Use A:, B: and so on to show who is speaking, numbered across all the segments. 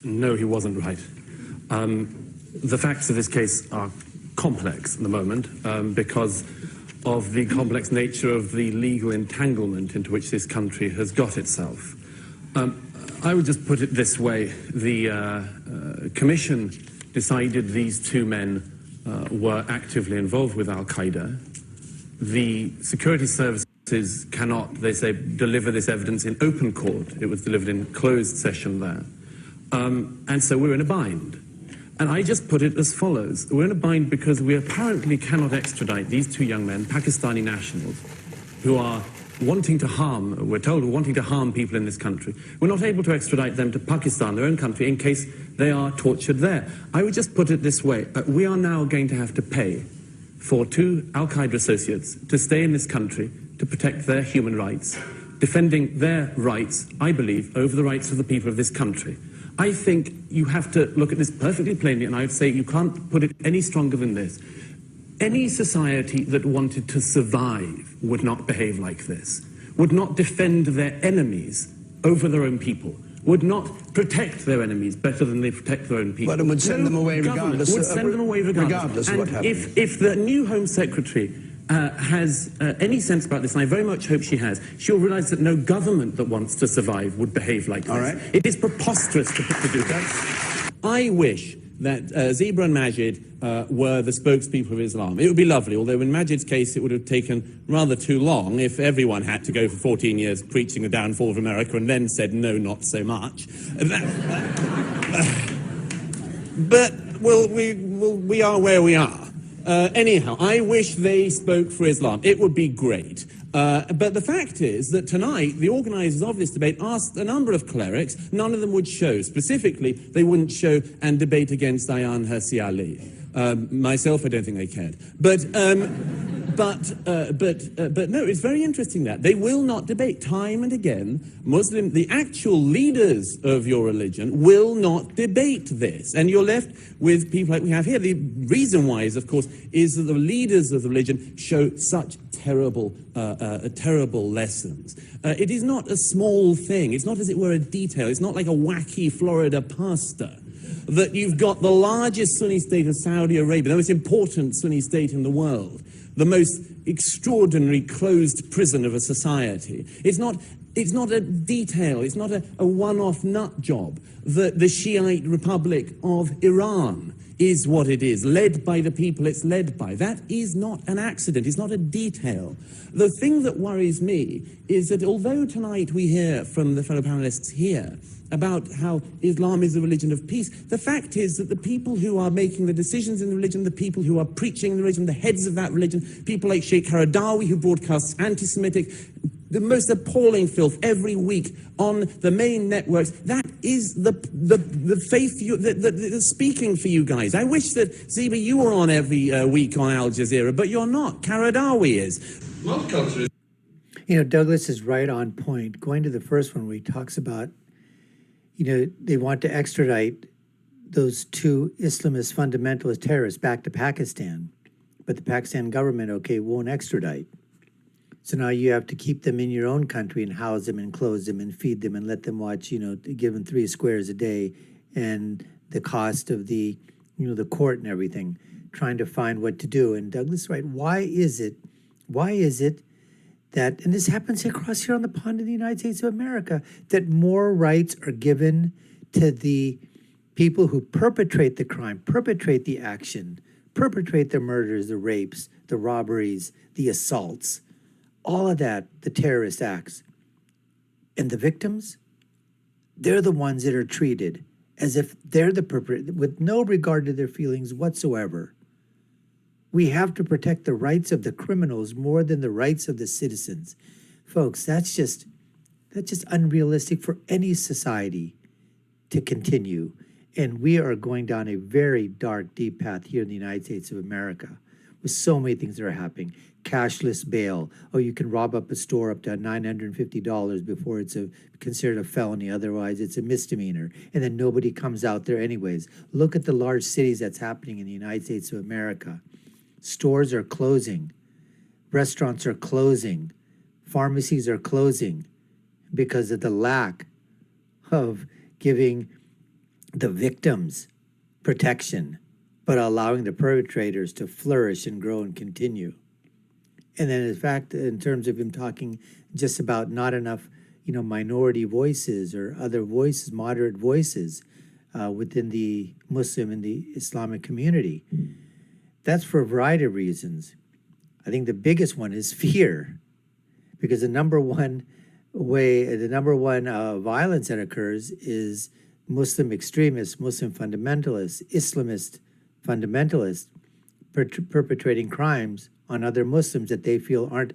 A: No, he wasn't right. The facts of this case are complex at the moment because of the complex nature of the legal entanglement into which this country has got itself. I would just put it this way. The Commission decided these two men were actively involved with Al-Qaeda. The security services cannot, they say, deliver this evidence in open court. It was delivered in closed session there. And so we're in a bind. And I just put it as follows. We're in a bind because we apparently cannot extradite these two young men, Pakistani nationals, who are wanting to harm, we're told, wanting to harm people in this country. We're not able to extradite them to Pakistan, their own country, in case they are tortured there. I would just put it this way. We are now going to have to pay for two Al-Qaeda associates to stay in this country to protect their human rights, defending their rights, I believe, over the rights of the people of this country. I think you have to look at this perfectly plainly, and I would say you can't put it any stronger than this. Any society that wanted to survive would not behave like this, would not defend their enemies over their own people, would not protect their enemies better than they protect their own people.
B: But it would send them away regardless.
A: Would send them away regardless
B: of what happened.
A: If the new Home Secretary has any sense about this, and I very much hope she has, she'll realise that no government that wants to survive would behave like this.
B: All right.
A: It is preposterous to do that. I wish that Zebra and Majid were the spokespeople of Islam. It would be lovely, although in Majid's case it would have taken rather too long if everyone had to go for 14 years preaching the downfall of America and then said, no, not so much. But we are where we are. Anyhow, I wish they spoke for Islam. It would be great. But the fact is that tonight, the organisers of this debate asked a number of clerics. None of them would show. Specifically, they wouldn't show and debate against Ayaan Hirsi Ali. Myself, I don't think they cared. But no, it's very interesting that they will not debate. Time and again, the actual leaders of your religion will not debate this. And you're left with people like we have here. The reason why is, of course, is that the leaders of the religion show such terrible lessons. It is not a small thing. It's not, as it were, a detail. It's not like a wacky Florida pastor. That you've got the largest Sunni state of Saudi Arabia, the most important Sunni state in the world, the most extraordinary closed prison of a society. It's not a detail, it's not a one-off nut job. The Shiite Republic of Iran is what it is, led by the people it's led by. That is not an accident, it's not a detail. The thing that worries me is that although tonight we hear from the fellow panelists here about how Islam is a religion of peace, the fact is that the people who are making the decisions in the religion, the people who are preaching the religion, the heads of that religion, people like Sheikh Qaradawi, who broadcasts anti-Semitic, the most appalling filth every week on the main networks, that is the faith that's speaking for you guys. I wish that, Zeba, you were on every week on Al Jazeera, but you're not. Qaradawi is.
C: You know, Douglas is right on point. Going to the first one where he talks about, you know, they want to extradite those two Islamist fundamentalist terrorists back to Pakistan, but the Pakistan government, okay, won't extradite. So now you have to keep them in your own country and house them and clothe them and feed them and let them watch, you know, give them 3 squares a day and the cost of the, you know, the court and everything, trying to find what to do. And Douglas is right. Why is it that, and this happens across here on the pond in the United States of America, that more rights are given to the people who perpetrate the crime, perpetrate the action, perpetrate the murders, the rapes, the robberies, the assaults, all of that, the terrorist acts. And the victims, they're the ones that are treated as if they're the perpetrator, with no regard to their feelings whatsoever. We have to protect the rights of the criminals more than the rights of the citizens. Folks, that's just unrealistic for any society to continue. And we are going down a very dark, deep path here in the United States of America with so many things that are happening. Cashless bail. Oh, you can rob up a store up to $950 before it's considered a felony. Otherwise, it's a misdemeanor. And then nobody comes out there anyways. Look at the large cities that's happening in the United States of America. Stores are closing. Restaurants are closing. Pharmacies are closing because of the lack of giving the victims' protection, but allowing the perpetrators to flourish and grow and continue. And then, in fact, in terms of him talking just about not enough, minority voices or other voices, moderate voices within the Muslim and the Islamic community, that's for a variety of reasons. I think the biggest one is fear, because the number one violence that occurs is Muslim extremists, Muslim fundamentalists, Islamist fundamentalists perpetrating crimes on other Muslims that they feel aren't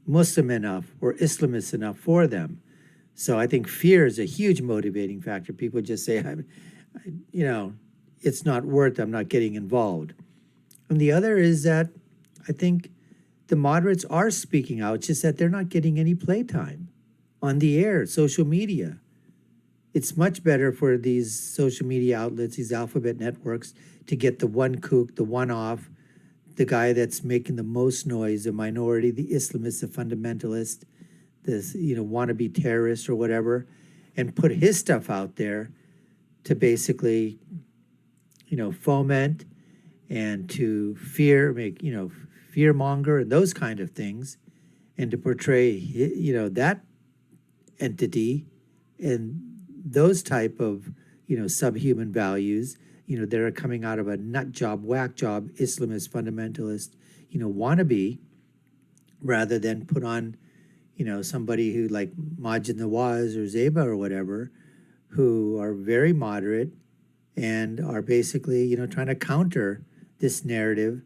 C: Muslim enough or Islamist enough for them. So I think fear is a huge motivating factor. People just say, it's not worth, I'm not getting involved. And the other is that I think the moderates are speaking out, it's just that they're not getting any playtime on the air, social media. It's much better for these social media outlets, these alphabet networks, to get the one kook, the one off, the guy that's making the most noise, the minority, the Islamist, the fundamentalist, this, wannabe terrorist or whatever, and put his stuff out there to basically, foment and to fear monger and those kind of things, and to portray, that entity and those type of, subhuman values, that are coming out of a nut job, whack job, Islamist, fundamentalist, wannabe, rather than put on, somebody who like Majid Nawaz or Zeba or whatever, who are very moderate and are basically, trying to counter this narrative,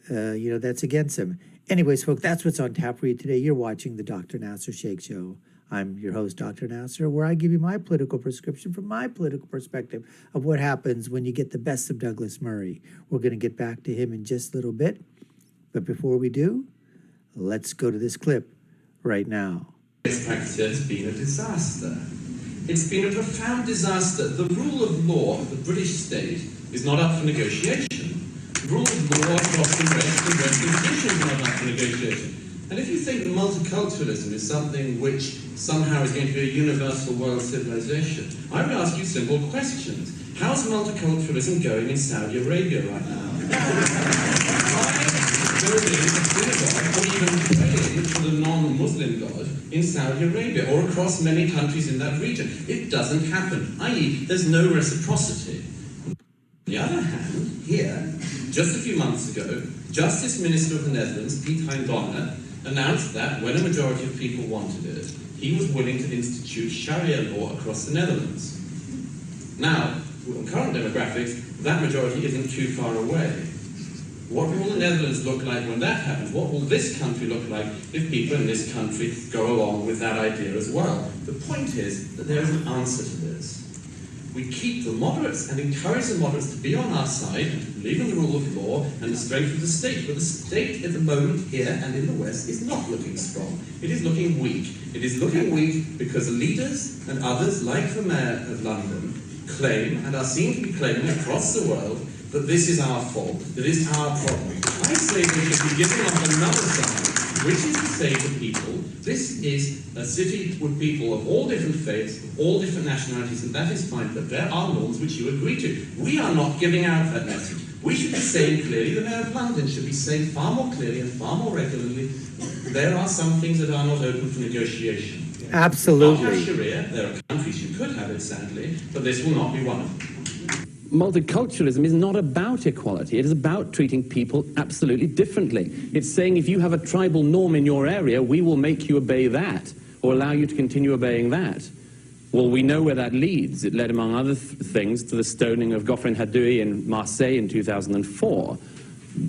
C: that's against them. Anyways, folks, that's what's on tap for you today. You're watching the Dr. Nasir Shaikh Show. I'm your host, Dr. Nasir, where I give you my political prescription from my political perspective of what happens when you get the best of Douglas Murray. We're going to get back to him in just a little bit. But before we do, let's go to this clip right now.
B: This practice has been a disaster. It's been a profound disaster. The rule of law of the British state is not up for negotiation. The rule of law across the Western tradition is not up for negotiation. And if you think that multiculturalism is something which somehow is going to be a universal world civilization, I would ask you simple questions. How's multiculturalism going in Saudi Arabia right now? Why building a synagogue or even praying to the non-Muslim God in Saudi Arabia or across many countries in that region? It doesn't happen, i.e. there's no reciprocity. On the other hand, here, just a few months ago, Justice Minister of the Netherlands, Piet Hein Donner, announced that when a majority of people wanted it, he was willing to institute Sharia law across the Netherlands. Now, on current demographics, that majority isn't too far away. What will the Netherlands look like when that happens? What will this country look like if people in this country go along with that idea as well? The point is that there is an answer to this. We keep the moderates and encourage the moderates to be on our side and to believe in the rule of law and the strength of the state. But the state at the moment here and in the West is not looking strong. It is looking weak. It is looking weak because leaders and others, like the Mayor of London, claim and are seen to be claiming across the world that this is our fault, that it's our problem. I say we should be giving up another side, which is to say to people, this is a city with people of all different faiths, of all different nationalities, and that is fine, but there are norms which you agree to. We are not giving out that message. We should be saying clearly, the Mayor of London should be saying far more clearly and far more regularly, there are some things that are not open for negotiation.
C: Absolutely.
B: Not have Sharia, there are countries you could have it, sadly, but this will not be one of them.
A: Multiculturalism is not about equality. It is about treating people absolutely differently. It's saying if you have a tribal norm in your area, we will make you obey that or allow you to continue obeying that. Well, we know where that leads. It led, among other things, to the stoning of Goffrin Hadoui in Marseille in 2004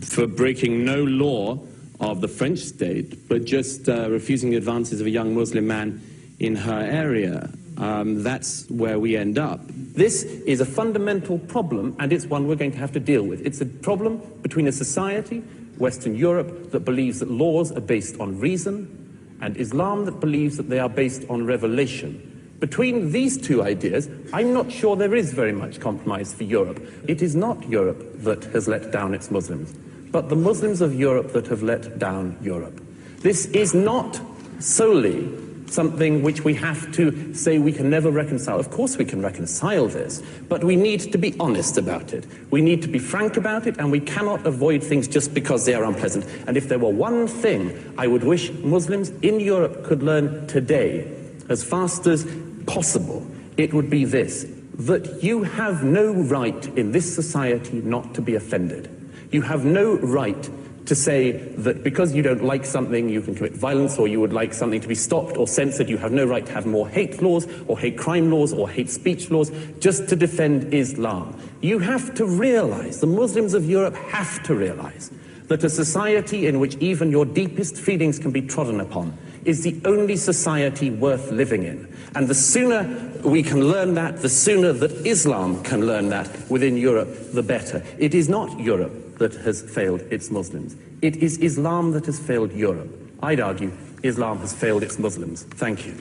A: for breaking no law of the French state, but just refusing the advances of a young Muslim man in her area. That's where we end up. This is a fundamental problem, and it's one we're going to have to deal with. It's a problem between a society, Western Europe, that believes that laws are based on reason, and Islam that believes that they are based on revelation. Between these two ideas, I'm not sure there is very much compromise for Europe. It is not Europe that has let down its Muslims, but the Muslims of Europe that have let down Europe. This is not solely something which we have to say we can never reconcile. Of course we can reconcile this, but we need to be honest about it. We need to be frank about it, and we cannot avoid things just because they are unpleasant. And if there were one thing I would wish Muslims in Europe could learn today, as fast as possible, it would be this: that you have no right in this society not to be offended. You have no right to say that because you don't like something, you can commit violence, or you would like something to be stopped or censored. You have no right to have more hate laws or hate crime laws or hate speech laws just to defend Islam. You have to realize, the Muslims of Europe have to realize, that a society in which even your deepest feelings can be trodden upon is the only society worth living in. And the sooner we can learn that, the sooner that Islam can learn that within Europe, the better. It is not Europe that has failed its Muslims. It is Islam that has failed Europe. I'd argue Islam has failed its Muslims. Thank you.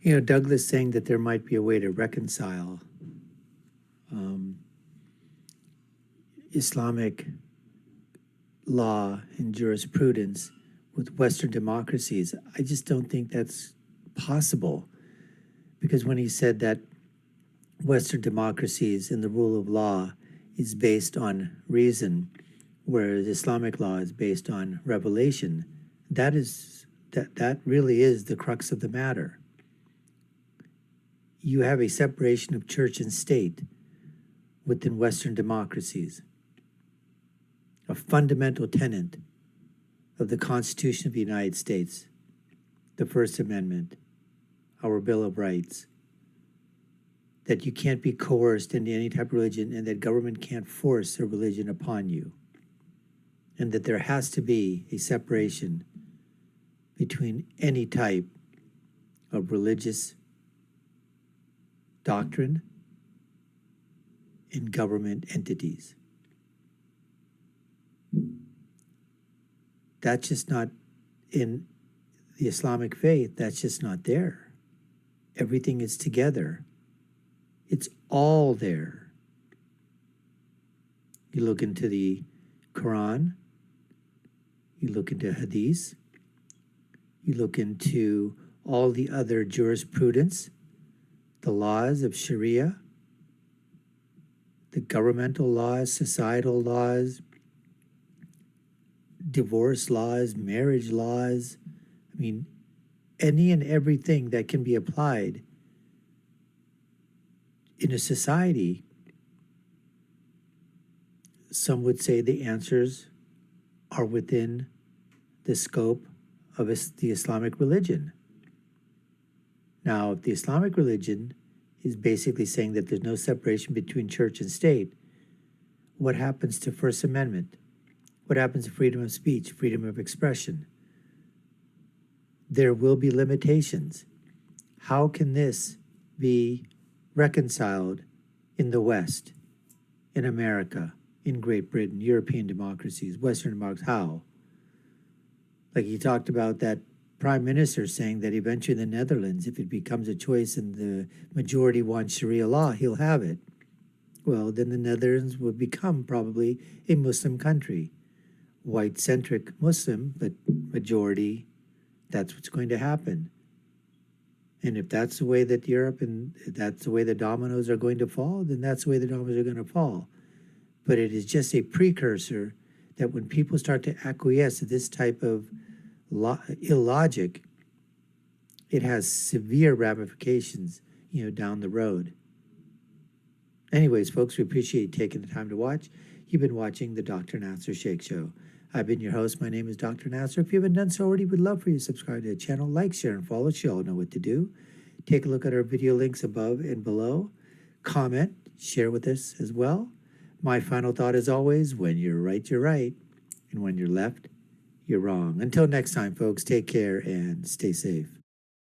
C: You know, Douglas saying that there might be a way to reconcile Islamic law and jurisprudence with Western democracies. I just don't think that's possible, because when he said that Western democracies and the rule of law is based on reason, whereas Islamic law is based on revelation, that really is the crux of the matter. You have a separation of church and state within Western democracies, a fundamental tenet of the Constitution of the United States, the First Amendment, our Bill of Rights, that you can't be coerced into any type of religion, and that government can't force a religion upon you, and that there has to be a separation between any type of religious doctrine and government entities. That's just not in the Islamic faith. That's just not there. Everything is together. It's all there. You look into the Quran, you look into Hadith, you look into all the other jurisprudence, the laws of Sharia, the governmental laws, societal laws, divorce laws, marriage laws. I mean, any and everything that can be applied in a society. Some would say the answers are within the scope of the Islamic religion. Now, if the Islamic religion is basically saying that there's no separation between church and state, what happens to First Amendment? What happens to freedom of speech, freedom of expression? There will be limitations. How can this be reconciled in the West, in America, in Great Britain, European democracies, Western democracies? How? Like he talked about that prime minister saying that eventually in the Netherlands, if it becomes a choice and the majority wants Sharia law, he'll have it. Well, then the Netherlands would become probably a Muslim country. White-centric Muslim, but majority, that's what's going to happen. And if that's the way that Europe, and that's the way the dominoes are going to fall, then that's the way the dominoes are going to fall. But it is just a precursor that when people start to acquiesce to this type of illogic, it has severe ramifications, down the road. Anyways, folks, we appreciate you taking the time to watch. You've been watching the Dr. Nasir Shaikh Show. I've been your host. My name is Dr. Nasir. If you haven't done so already, we'd love for you to subscribe to the channel, like, share, and follow. So you all know what to do. Take a look at our video links above and below. Comment, share with us as well. My final thought is always, when you're right, you're right. And when you're left, you're wrong. Until next time, folks, take care and stay safe.